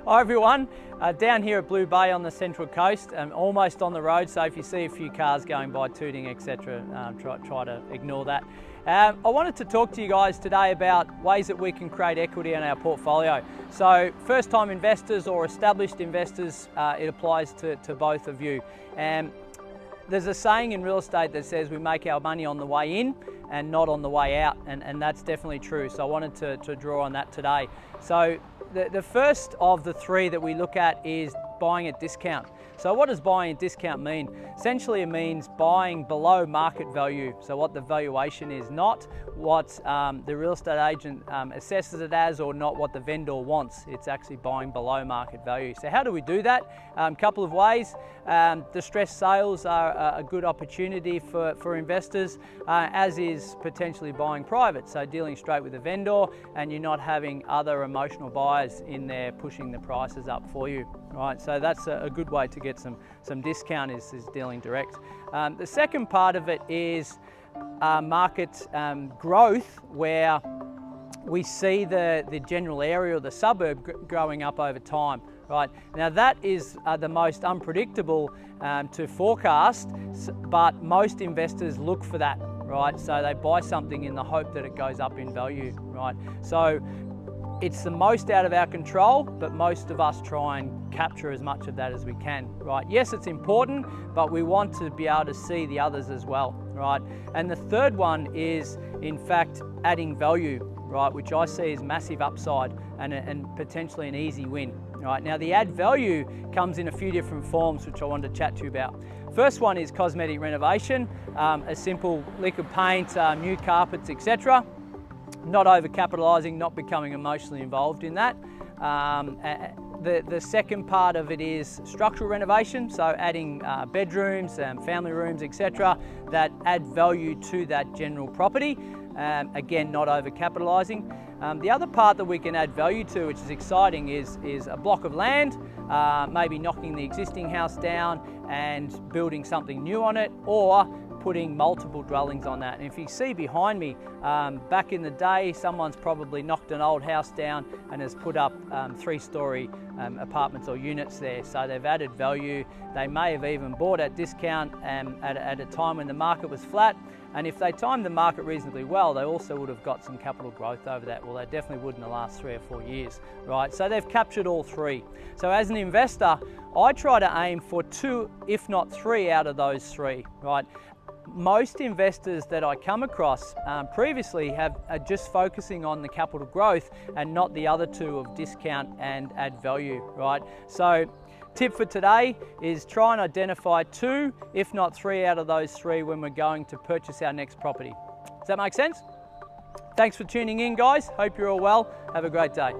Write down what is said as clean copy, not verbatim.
Hi everyone, down here at Blue Bay on the Central Coast, almost on the road, so if you see a few cars going by tooting etc, try to ignore that. I wanted to talk to you guys today about ways that we can create equity in our portfolio. So first time investors or established investors, it applies to both of you. There's a saying in real estate that says we make our money on the way in and not on the way out, and that's definitely true. So I wanted to draw on that today. So the first of the three that we look at is buying at discount. So what does buying at discount mean? Essentially it means buying below market value. So what the valuation is, not what the real estate agent assesses it as, or not what the vendor wants. It's actually buying below market value. So how do we do that? A couple of ways. Distressed sales are a good opportunity for investors, as is potentially buying private. So dealing straight with the vendor and you're not having other emotional buyers in there pushing the prices up for you. Right, so that's a good way to get some discount is dealing direct. The second part of it is market growth, where we see the general area or the suburb growing up over time. Right, now that is the most unpredictable to forecast, but most investors look for that. Right, so they buy something in the hope that it goes up in value. Right, so it's the most out of our control, but most of us try and capture as much of that as we can, right? Yes, it's important, but we want to be able to see the others as well, right? And the third one is, in fact, adding value, right? Which I see as massive upside and potentially an easy win, right? Now, the add value comes in a few different forms, which I wanted to chat to you about. First one is cosmetic renovation, a simple lick of paint, new carpets, etc. Not over-capitalising, not becoming emotionally involved in that. The second part of it is structural renovation, so adding bedrooms, family rooms, etc. that add value to that general property. Again, not over-capitalising. The other part that we can add value to, which is exciting, is a block of land, maybe knocking the existing house down and building something new on it, or putting multiple dwellings on that. And if you see behind me, back in the day, someone's probably knocked an old house down and has put up 3-story apartments or units there. So they've added value. They may have even bought at discount at a time when the market was flat. And if they timed the market reasonably well, they also would have got some capital growth over that. Well, they definitely would in the last 3 or 4 years, right? So they've captured all three. So as an investor, I try to aim for 2, if not 3 out of those 3, right? Most investors that I come across previously are just focusing on the capital growth and not the other 2 of discount and add value, right? So tip for today is try and identify 2, if not 3 out of those 3 when we're going to purchase our next property. Does that make sense? Thanks for tuning in, guys. Hope you're all well. Have a great day.